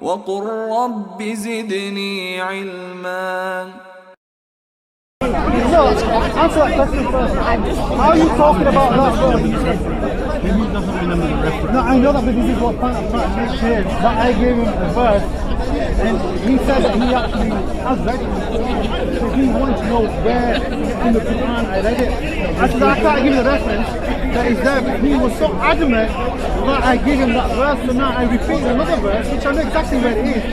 وقل رب زدني علما. No, answer that question first. How are you talking about that verse? Maybe he doesn't remember the reference. No, I know that, but this is what point I'm trying to make clear. That I gave him a verse, and he said that he actually has read it. So he wants to know where in the Quran I read it. I said, I can't give you the reference that is there, but he was so adamant that I gave him that verse, so now I repeated another verse, which I know exactly where it is.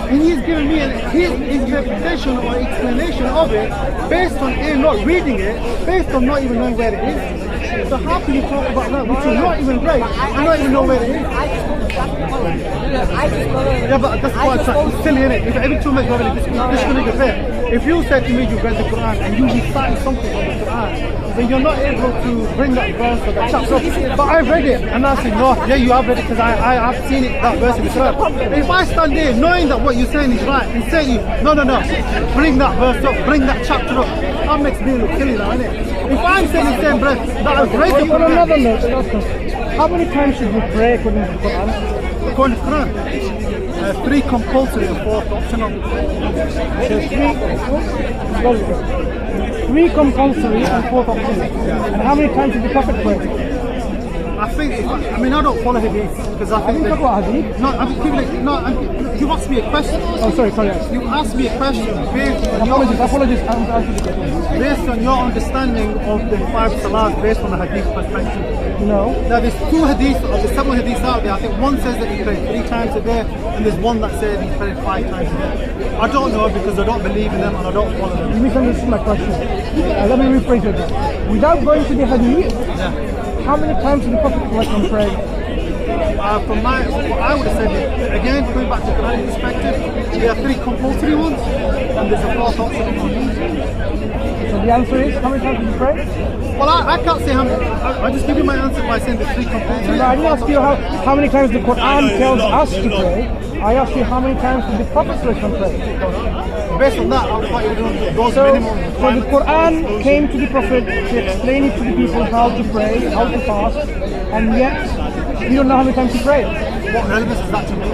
And he's giving me his interpretation or explanation of it based on him not reading it, based on not even knowing where it is. So how can you talk about that which is not even right and not even know where it is? Yeah, but that's why it's silly, innit? If every 2 minutes you're really discriminating fair. If you said to me you read the Quran and you recite something from the Quran, then you're not able to bring that verse or that chapter. But I've read it and I say, no, yeah, you have read it because I've seen it, that verse in the Quran. If I stand there knowing that what you're saying is right and say you, no, bring that verse up, bring that chapter up, that makes me look silly now, innit? If I'm saying the same breath that I've read the Quran. Another note, how many times should we pray according to the Quran? According to the Quran, 3 compulsory and 4 optional. So 3 compulsory and 4 optional. And how many times did the Prophet pray? I think, I don't follow Hadith because I think. Talk about Hadith? No, you asked me a question. Oh, sorry. You asked me a question based on Apologies. based on your understanding of the 5 salahs based on the Hadith perspective. No. Now there's 2 hadiths, of the 7 hadiths out there. I think one says that he prayed 3 times a day, and there's one that says he prayed 5 times a day. I don't know because I don't believe in them and I don't follow them. You misunderstood my question. Let me rephrase it. Without going to the Hadith, how many times did the Prophet pray? From what I would have said, again, going back to the Quranic perspective, there are 3 compulsory ones, and there's a 4th optional one. So the answer is, how many times did you pray? Well, I can't say how many. I just give you my answer by saying the 3 compulsory. No, I didn't ask you how many times the Quran tells us to pray. I asked you how many times did the Prophet pray. Based on that, I thought you were doing those So minimum. the Quran came to the Prophet to explain it to the people how to pray, how to fast, and yet we don't know how many times he prayed. What relevance is that to me?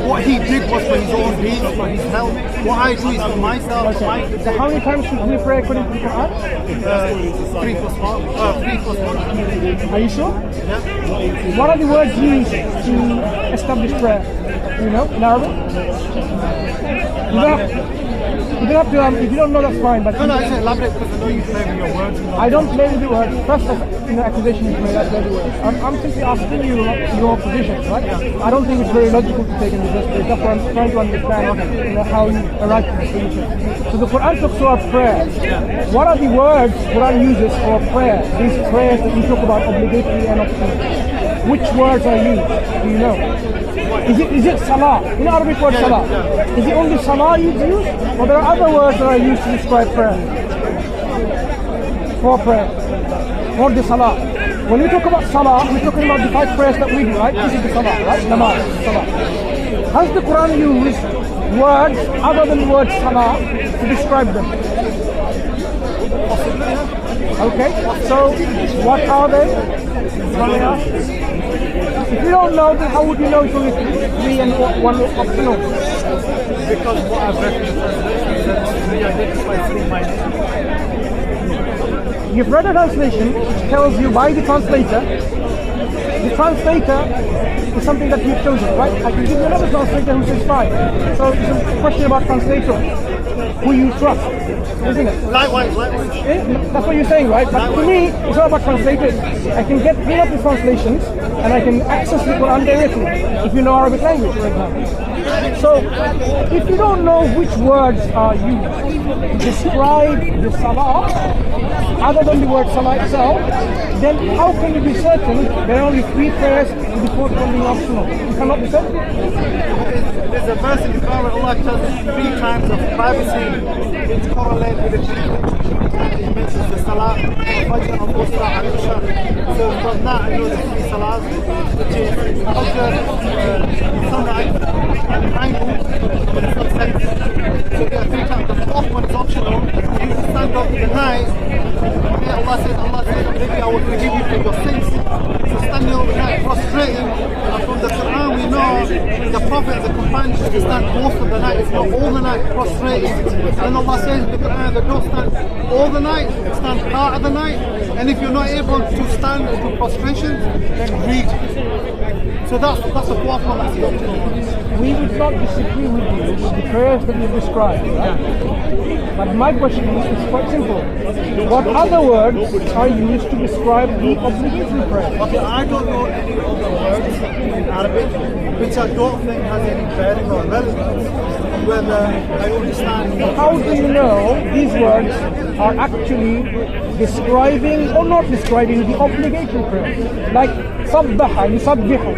What he did was for his own deeds, for his health. What I do is for myself. So how many times should we pray according to the Quran? 3 plus 1. 3 plus 1. Are you sure? Yeah. What are the words used to establish prayer? You know, in Arabic? You don't have to, if you don't know, that's fine. But No, I said elaborate because I know you play with your words. I don't play with the words. First, accusation you made, I play with the words. I'm simply asking you your position, right? I don't think it's very logical to take in the first place. That's why I'm trying to understand how you arrive to the solution. So the Quran talks about prayer. What are the words Quran uses for prayer? These prayers that you talk about, obligatory and optional. Which words are used? Do you know? Is it salah? In Arabic word salah. Is it only salah you use? Or there are other words that are used to describe prayer? For prayer. For the salah. When we talk about salah, we're talking about the 5 prayers that we do, right? This is the salah, right? Namaz, salah. Has the Quran used words other than the word salah to describe them? Okay, so what are they? If you don't know, then how would you know it's only 3 and 1 optional? Because what I've read in the translation is that we identify 3 minors. You've read a translation which tells you by the translator. The translator is something that you've chosen, right? I can give you another translator who says 5. So it's a question about translator, who you trust, isn't it? Likewise. That's what you're saying, right? But to me, it's not about translators. I can bring up the translations and I can access the Quran directly if you know Arabic language, for example. So, if you don't know which words are used to describe the salah, other than the word salah itself, then how can you be certain there are only 3 prayers with the 4th one being optional? You cannot be certain. There's a verse in the Quran where Allah tells us 3 times of privacy which correlate with the 3 times He mentions the salah, Fajr, Al-Qusra, Al-Isha. So from that I know the 3 salahs, which is Fajr, sunrise, and Ainul, when the sun sets. So there are 3 times. The 4th one is optional. You stand up in the night. Allah says, maybe I will forgive you for your sins. So standing over the night, prostrating. And from the Quran we know the Prophet is a companions to stand most of the night, if not all the night, prostrated. And Allah says in the Quran that don't stand all the night, stand part of the night. And if you're not able to stand into prostration, then read. So that's the fourth one that's adopted. We would not disagree with you with the prayers that you described, right? But my question is quite simple. What other words are used to describe the obligatory prayer? Okay, I don't know any other words in Arabic which I don't think has any bearing or relevance whether I understand. How do you know these words are actually describing or not describing the obligatory prayer? Like sabbaha, yusabbihu,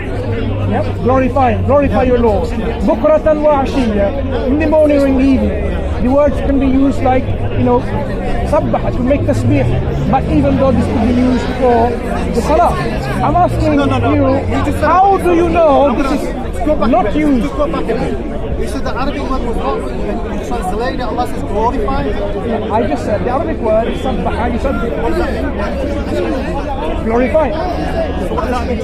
yeah? Glorify your Lord. Bukratan wa ashiyya, in the morning or in the evening. The words can be used like, sabbaha, to make tasbih, but even though this could be used for the salah. I'm asking you, how do you know this is not used? Just go back a bit. You said the Arabic word was not, you translated it, Allah says glorify. I just said the Arabic word is sabbaha, yusabbihu. What does that mean? Glorify. So what does that mean?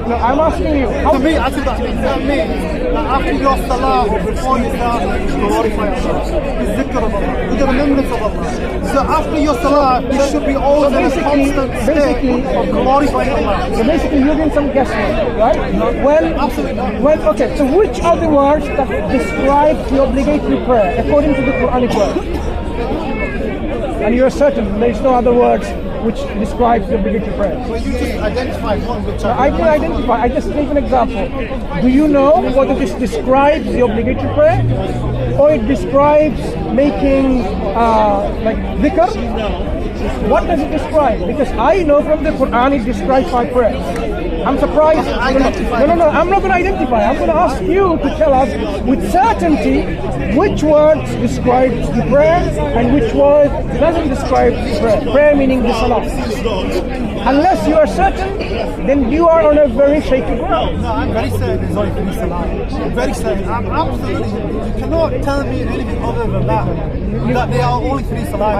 No, I'm asking you. How To me, I said that means that after your salah, before you start, you glorify Allah. The zikr of Allah, with the remembrance of Allah. So after your salah, you should be always in a constant state of glorifying Allah. So basically, you're doing some guesswork, right? Absolutely not. Okay. So which are the words that describe the obligatory prayer according to the Quranic word? And you're certain there's no other words which describes the obligatory prayer. Well, you just identified one which I didn't identify. I just gave an example. Do you know whether this describes the obligatory prayer, or it describes making like dhikr? What does it describe? Because I know from the Quran it describes 5 prayers. I'm surprised. No, I'm not going to identify. I'm going to ask you to tell us with certainty which words describe the prayer and which word doesn't describe the prayer. Prayer meaning the salah. Unless you are certain, then you are on a very shaky ground. No, I'm very certain there's only 3 salah. I'm very certain. I'm absolutely. You cannot tell me anything other than that. That there are only 3 salah.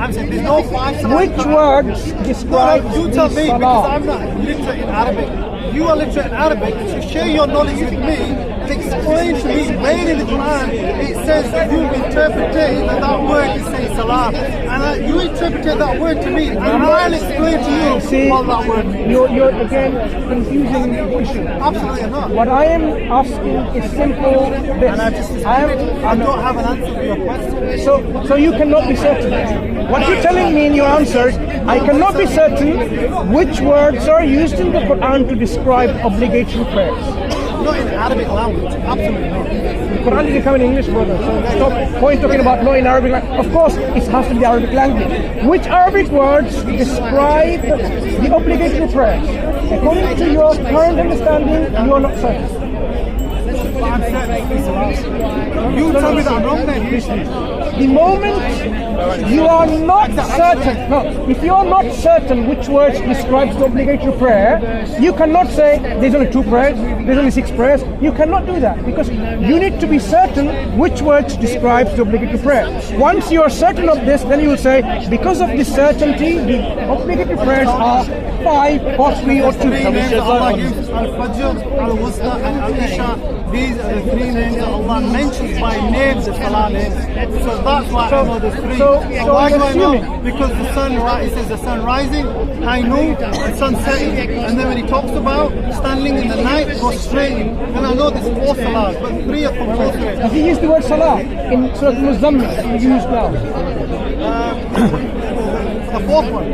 I'm saying there's no 5 salah. which words describe You tell the me salah? because I'm not literate in Arabic. You are literate in Arabic, so share your knowledge with me and explain to me where in the Quran it says that you interpreted that word is saying salah. And you interpreted that word to me and I'll explain to you what that word means. You're again confusing the issue. Absolutely not. What I am asking is simple this. And I don't have an answer for your question. So you cannot be certain. What you're telling me in your answers, I cannot be certain which words are used in the Quran to describe obligatory prayers. Not in Arabic language, absolutely not. The Quran didn't come in English, brother. So stop talking about no in Arabic language. Of course, it has to be Arabic language. Which Arabic words describe the obligatory prayers? According to your current understanding, you are not certain. I'm certain. You tell me that I'm wrong then. The moment you are not certain, if you are not certain which words describes the obligatory prayer, you cannot say there's only 2 prayers, there's only 6 prayers. You cannot do that because you need to be certain which words describes the obligatory prayer. Once you are certain of this, then you will say, because of this certainty, the obligatory prayers are 5 or 3 or 2. Allah gives Al-Fajr, Al-Wusta and Al-Isha. These are the 3 names that Allah mentions by names, the Salah names. So that's why I know there's 3. So why do I know? Because the sun, it says the sun rising, I know the sun setting. And then when he talks about standing in the night, prostrating, then I know there's 4 Salahs, but 3 are compulsory. He used the word Salah in Surah Al-Muzammil that you use now. The 4th one,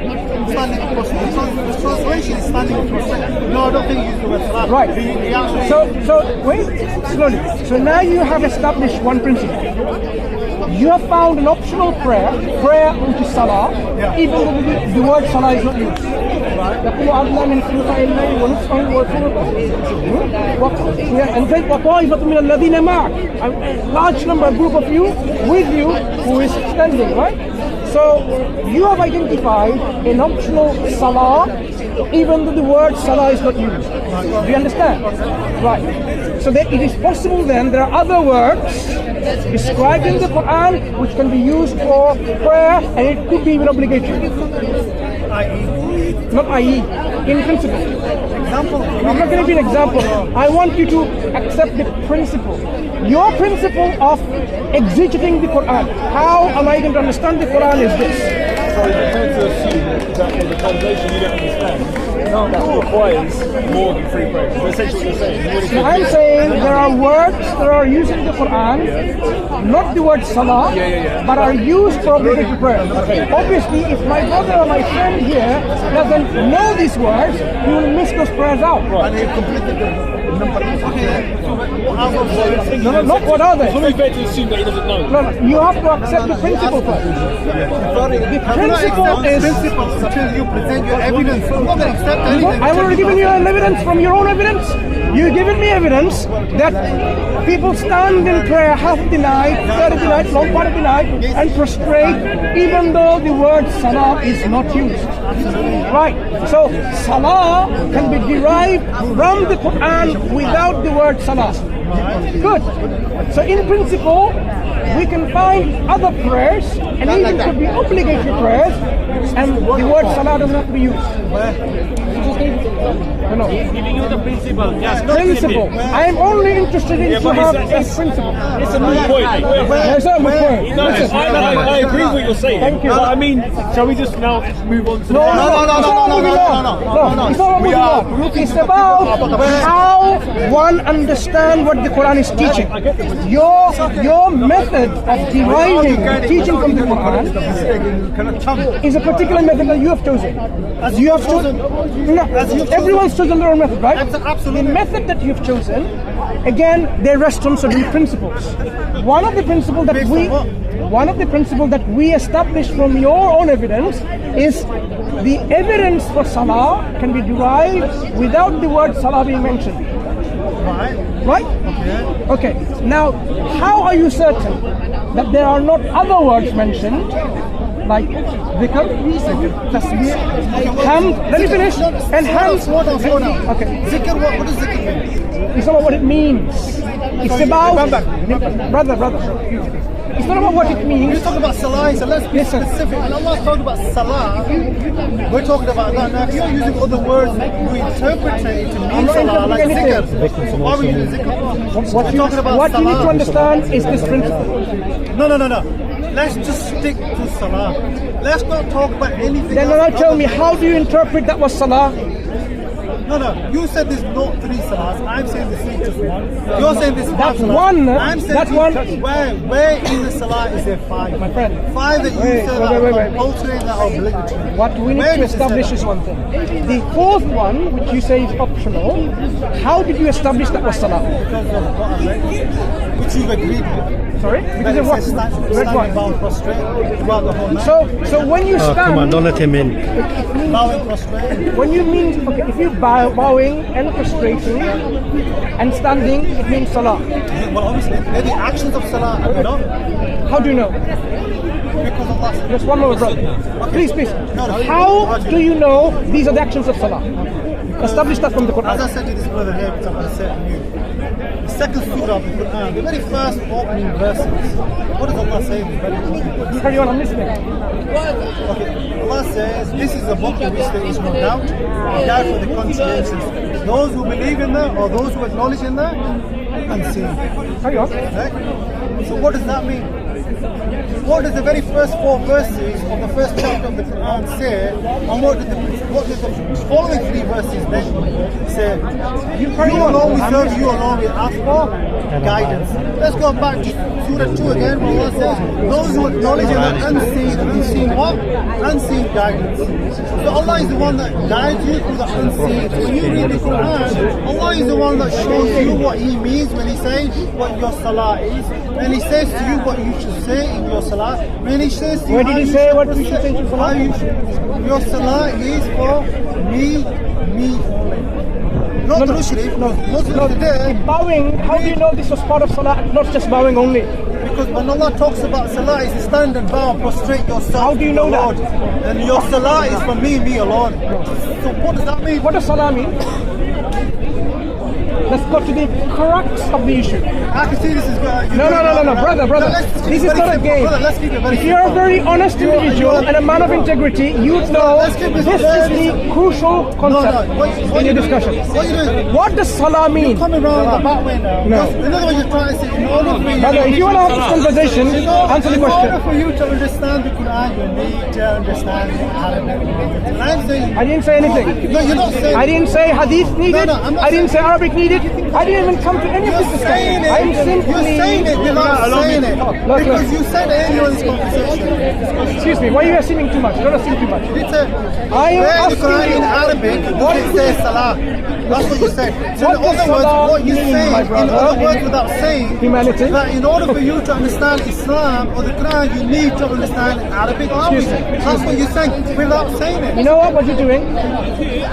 standing in prostration. The translation is standing in prostration. No, I don't think he used the word Salah. Right. He actually, So wait, slowly. So now you have established one principle. You have found an optional prayer which is Salah, even though the word Salah is not used. يقول عدنا من خلقاء الليل ونصفه وثلثه. And then وطائفة من الذين معك. A large number, group of you with you who is standing, right? So you have identified an optional Salah, even though the word Salah is not used. Do you understand? Right. So that it is possible then there are other words described in the Quran which can be used for prayer and it could be even obligatory. i.e. Not i.e. in principle. Example. I'm not going to be an example. I want you to accept the principle. Your principle of exegeting the Quran. How am I going to understand the Quran is this. So you're trying to assume that in the translation you don't understand. That requires more than 3 prayers. That's essentially what you're saying. So I'm saying there are words that are used in the Quran, not the word salah, but are used for obligatory prayer. Obviously, if my brother or my friend here doesn't know these words, he will miss those prayers out. And he completed the number. No, not what are they? It's only fair to assume that he doesn't know. No, you have to accept the principle first. The principle is... Until you present your evidence. I'm not going to accept anything. I've already given you an evidence from your own evidence. You've given me evidence that people stand in prayer half the night, third of the night, long part of the night, and prostrate even though the word salah is not used. Right. So salah can be derived from the Quran without the word salah. Good. So in principle, we can find other prayers, and even could be obligatory prayers, and the word salah does not have to be used. No. Giving you the principle. Yes, Principle. I am only interested in to have a principle. It's a moot point. It's not a moot point. No, I agree with what you're saying. Thank you. But I mean, shall we just now move on to No. It's not about moving on. It's about how one understands what the Quran is teaching. Your method of deriving teaching from the Quran is a particular method that you have chosen. You have chosen. No, everyone's chosen their own method, right? Absolutely. The method that you've chosen, again, they rest on certain principles. One of the principles that we established from your own evidence is the evidence for salah can be derived without the word salah being mentioned. Right? Okay. Now, how are you certain that there are not other words mentioned? Like dhikr, tasbih, hamd. Let me finish. And hamd. Slow down. Okay. Zikr, what does zikr mean? It's not about what it means. It's about brother. It's not about what it means. We're talking about salah, so let's be specific. And Allah's talking about salah. We're talking about that. Now, if you're using other words, we interpret it to mean salah, like zikr. Why are we using zikr? What you need to understand is this principle. No. Let's just stick to salah. Let's not talk about anything Then else. now tell me, how do you interpret that was salah? No. You said there's not 3 salahs. I'm saying there's just one. You're saying there's 5 That's salahs. one. I'm saying That's one. Where in the salah is there 5? My friend. 5 that you said are compulsory and are obligatory. What we need to establish is one thing. The 4th one, which you say is optional, how did you establish that was salah? Because of what I read, which you've agreed with. Sorry? That Because it of what? says standing bound prostrate throughout the whole night. So when you stand, Come on, don't let him in. Bowing prostrate. when you mean, okay, if you bowing and prostrating and standing, it means salah. Well, obviously, they're the actions of salah, are they not? How do you know? Because Allah said. Just one more, brother. Please. No. How do you know these are the actions of salah? Establish that from the As I Quran. said to this brother here, which I'm going to say to you, the second surah of the Quran, the very first opening verses, what does Allah say in the very opening verses? Carry on, I'm listening. Okay, Allah says, this is a book in which there is no doubt, a doubt for the consciences. Those who believe in that, or those who acknowledge in that, and see. Carry on. Right? So what does that mean? What does the very first 4 verses of the first chapter of the Quran say, and what did the following 3 verses then say? You alone we serve, you alone we ask for guidance. Let's go back to Surah 2 again, where Allah says, those who acknowledge in the unseen what? Unseen guidance. So Allah is the one that guides you through the unseen. So when you read the Quran, Allah is the one that shows you what He means when He says what your salah is, when He says to you what you should say in your salah, when He says to you Where did He say what we should say in salah? Your salah is for me only. Not Muslim, no. Muslim today. Bowing, how do you know this was part of salah, not just bowing only? Because when Allah talks about salah, it's stand and bow and prostrate yourself. How do you know that? Lord. And your salah is for me alone. So what does that mean? What does salah mean? Let's go to the crux of the issue. I can see this is good. No, brother. This is not a game. Brother, let's keep it very If you're a very honest individual and a man of integrity, you know this is the crucial concept in your discussion. What are you doing? What does salah mean? Coming around the back way now. No. In other words, you're trying to say, in order for you, Brother, if you want to have this conversation, answer the in order question. for you to understand the Quran, you need to understand the Arabic. And I'm saying, I didn't say anything. no, you're not saying. I didn't say hadith needed. I'm not I didn't say saying- Arabic needed. I didn't even come to any of You're this saying discussion. I'm it. simply. You're saying it. You're not saying it. Look. Because you said earlier in this conversation. Excuse me. Why are you assuming too much? Don't assume too much. You said, I am where the asking Quran you- in Arabic, does it say salah? That's what you said. So What in does other words, salah what you mean, say, my in brother? other words, without saying, Humanity. that in order for you to understand Islam or the Quran, you need to understand Arabic language. Excuse me. That's what you're saying without saying it. You know what you're doing?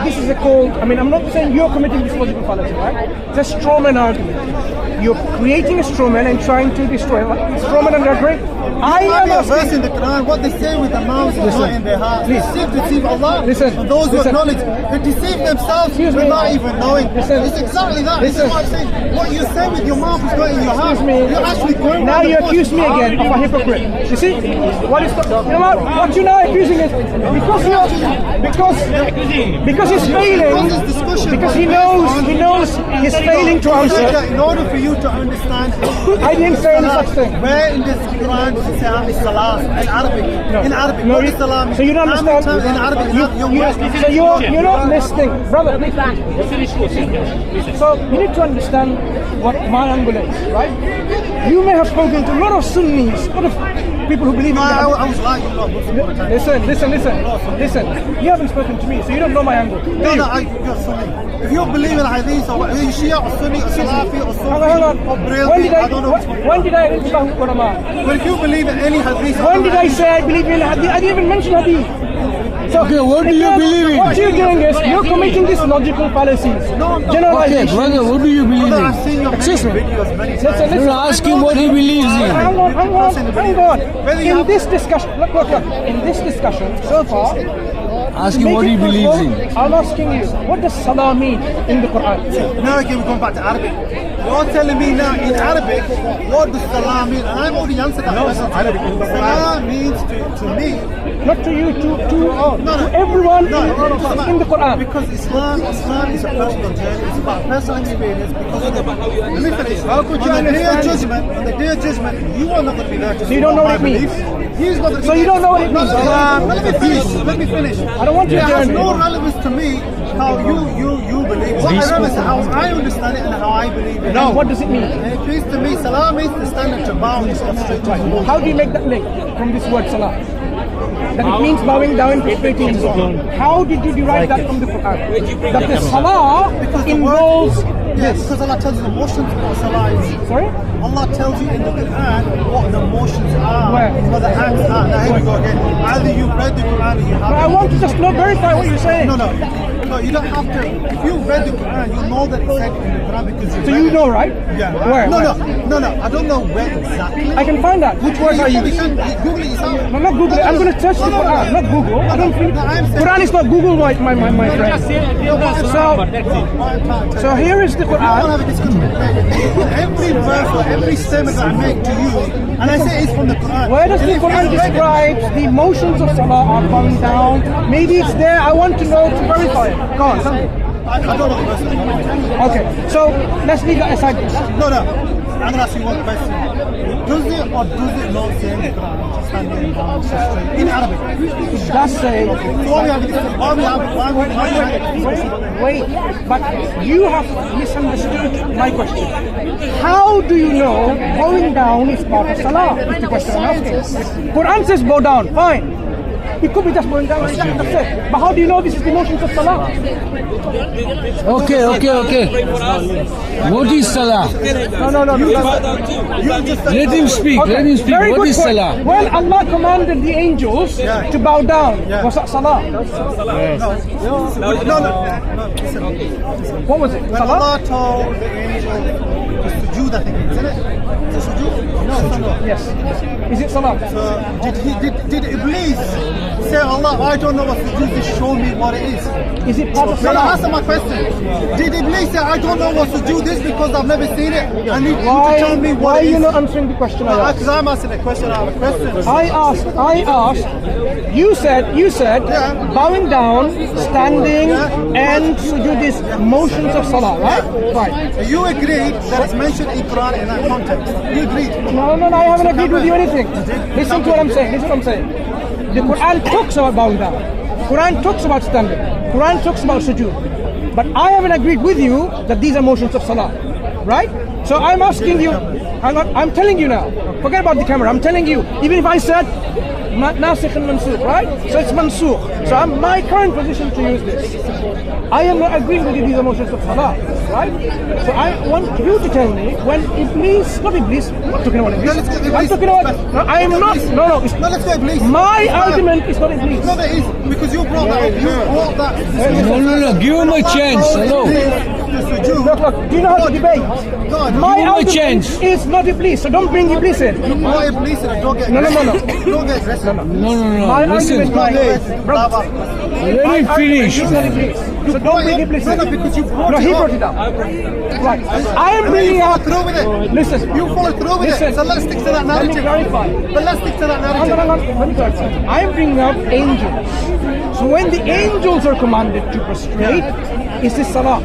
This is a called, I'm not saying you're committing this logical fallacy, right? It's a strawman argument. You're creating a strawman and trying to destroy it. Strawman and agree? I am a verse asking. in the Quran, what they say with their mouths is not in their heart. They seek to deceive Allah. Listen. And those who Listen. acknowledge, they deceive themselves Excuse me. without even knowing. Listen. It's exactly that. This Listen. is what I'm saying. What you say with your mouth is not in your heart. Excuse me. You're actually going Now around you the accuse me bush. again of a hypocrite. You see? What is the, you know what you're now accusing is because he's failing, because he knows he's failing to You said answer. that in order for you to understand, I didn't say any such thing. where in this Quran does it say salah in Arabic? In Arabic, No, what you- is salah mean? so you don't How many understand. times in Arabic, So you're not listening, brother. So you need to understand what my angle is, right? You may have spoken to a lot of Sunnis, a lot of people who believe in the Hadith. I was like, you know, Listen. You haven't spoken to me, so you don't know my angle. do you? you're Sunni. If you believe in Hadith or are you Shia or Sunni or Salafi or Hang on. Sufi or When Brelvi, did I don't know which one. when did I identify with ulama? But if you believe in any Hadith, When did I say I believe in Hadith? I didn't even mention Hadith. So Okay, what do you believe in? What you're doing is you're committing these logical fallacies. Okay, Generalization. brother, what do you believe I've in? seen your Excuse me. videos many times. Listen. You're asking what he believes in. Hang on. In this discussion, look. In this discussion so far, Asking what he believes in. I'm asking you, what does salah mean in the Quran? Now again, we're going back to Arabic. You're telling me now in Arabic, what does salah mean? And I've already answered that question. Salah means to me. Not to you, to everyone in the Quran. Because Islam is a personal journey. It's about personal experience. Because let me finish. How could you on the day of understand? judgment, on the day of judgment, you are not going to be there to So you don't know what it means. He's not going to be So you there don't know what it No, means. Let me finish. I don't want you It to has journey. no relevance to me how you believe. What relevance how I understand it and how I believe it. Now, what does it mean? It means to me, salah means to stand and to bow and prostrate to Allah. How do you make that link from this word salah? That it means bowing down, prostrating and so on. How did you derive that from the Quran? That the salah involves Yes, this. because Allah tells you the motions of what salah is. Sorry? Allah tells you in the Quran what the motions are, Where? what the acts are. Now here we go again. Either you read the Quran or you But I haven't. want to just verify what you're saying. No, you don't have to. If you read the Quran, you know that it's said in the Quran because you So read you it. know, right? Yeah. Where? No. I don't know where exactly. I can find out. Which words are You used? can Google it yourself. I'm not Google it. I'm going to search the Quran, not Google. I don't think Quran is not Google, my friend. So here is the I don't Quran. have a discussion with you. Every verse or every statement that I make to you, and I say it's from the Quran. Where does the Quran describe the motions of salah are bowing down? Maybe it's there. I want to know to verify it. Go on, tell me. I don't know the verse. Okay, so let's leave that aside. No. I'm going to ask you one question. Does it or does it not say in the Quran, standing down, prostrate, in Arabic? It does say, wait, but you have misunderstood my question. How do you know bowing down is part of salah? Is the question I'm asking. Quran says bow down, fine. It could be just bowing down and that's it. But how do you know this is the motions of salah? Okay. What is salah? No. Let him speak. Let him speak. Very What good is point. salah? When Allah commanded the angels to bow down, was that salah? What was it? When Salah? Allah told the angel to sujood, I think, isn't it? To sujood? No, salah. Yes. Is it salah? Did Iblis say, Allah, I don't know what sujood is, show me what it is? Is it part of Well, salah? answer my question. Did Iblis say, I don't know what sujood is because I've never seen it? I need you to tell me Why what are it you is. not answering the question I asked? Because I'm asking a question, I have a question. I asked, you said bowing down, standing, and sujood is motions of salah, right? Right. You agreed that it's mentioned in Quran in that context. You agreed. No, I haven't agreed with you anything. Listen to what I'm saying. The Quran talks about bowing down. Quran talks about standing. Quran talks about sujood. But I haven't agreed with you that these are motions of salah. Right? So I'm asking you, I'm telling you now. Forget about the camera. I'm telling you. Even if I said Nasikh and Mansur, right? So it's Mansur. So my current position to you is this. I am not agreeing with you these are motions of salah, right? So I want you to tell me when Iblis, not Iblis, I'm not talking about Iblis. I'm talking about, no, I am not, no, it's, No, let's go Iblis. my argument is not Iblis. No, there is. Because you brought that up. You brought that. No. Give him a chance. Hello. Look, do you know how to debate? My him a argument chance. is not Iblis, so don't bring Iblis in. No, Iblis, don't get No. Don't get aggressive. No. My Listen. argument, brother, Let him finish. is not Iblis. So don't bring Iblis in. No, because you brought No, it he up. brought it up. Right. I am bringing You up. follow through with it. Listen. You follow through with Listen. it. So let's stick to that Let me narrative. clarify. But let's stick to that Hang narrative. on. Let me clarify. I am bringing up angels. So when the angels are commanded to prostrate, is this salah?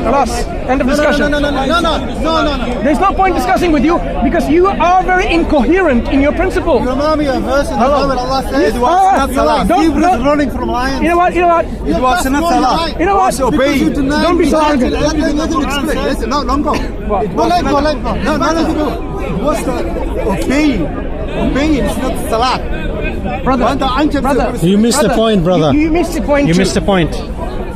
Khalas. End of discussion. No. There's no point discussing with you because you are very incoherent in your principle. You remind me of a verse in the Bible. Allah says, You're right. Hebrews running from lions. You know what? You know what? Because you deny Don't be so me. arrogant. Let him explain. Listen, no, go. What? Go, let go. No, let go. What's the obeying? Obeying is not salah. Brother. You missed the point, brother. You missed the point. You too. missed the point.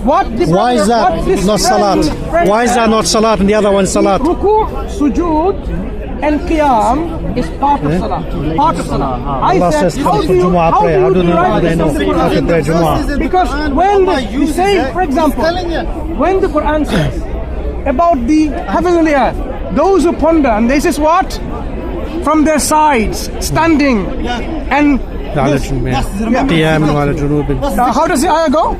What the Why is brother- what that this not friend- salat? friend Why is that said, not salat and the other one salat? Ruku, sujood, and qiyam is part of salah. Part of salah. Allah says, how do you Jumu'ah how prayer. do How you do they know derive how they this know from the how to Quran? pray Jumu'ah? Because when the say, for example, when the Quran says about the heavenly earth, those who ponder, and this is what? From their sides, standing, and قيام وعلى جنوب. how does the ayah go?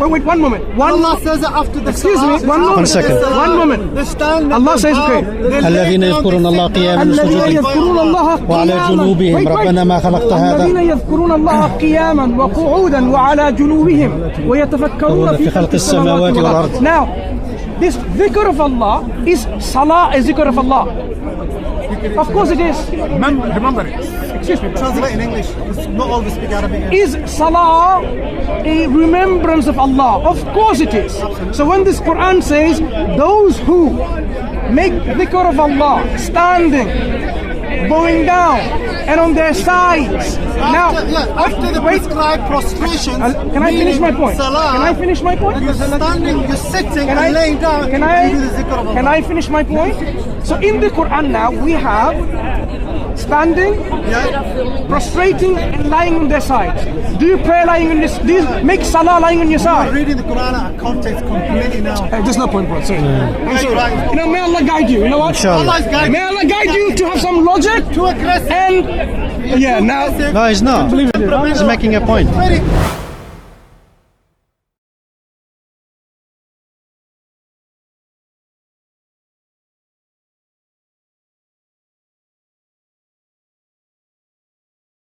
Wait, one moment. Allah says it after the Excuse me, salah. one moment. 1 second. One moment. Allah says, okay. الذين يذكرون الله قياما الذين وسجودا يذكرون الله وعلى قياما جنوبهم ربنا ما خلقت هذا الذين يذكرون الله قياما وقعودا وعلى جنوبهم ويتفكرون في خلق السماوات والأرض. Now, this dhikr of Allah is salah, a dhikr of Allah. Of course it is. Remember it. Excuse me. Translate in English. Not all we speak Arabic. Is salah a remembrance of Allah? Of course it is. So when this Quran says those who make dhikr of Allah standing, bowing down, and on their sides. Now, After the wait. prescribed prostration, Can I finish my point? Salah, Can I finish my point? You're standing, you're sitting, Can I, and laying down. can you do the zikr of I, Allah. can I finish my point? So in the Quran now we have standing, prostrating, and lying on their sides. Do you pray lying on this? Do you make salah lying on your You're side? reading the Quran out of context completely now. There's no point, bro. Sorry. I'm sorry. Right. You know, may Allah guide you. You know what? Inshallah. Allah's guiding. May Allah guide you to have some logic. Too aggressive. And yeah, now. No, he's not. He's making a point. Very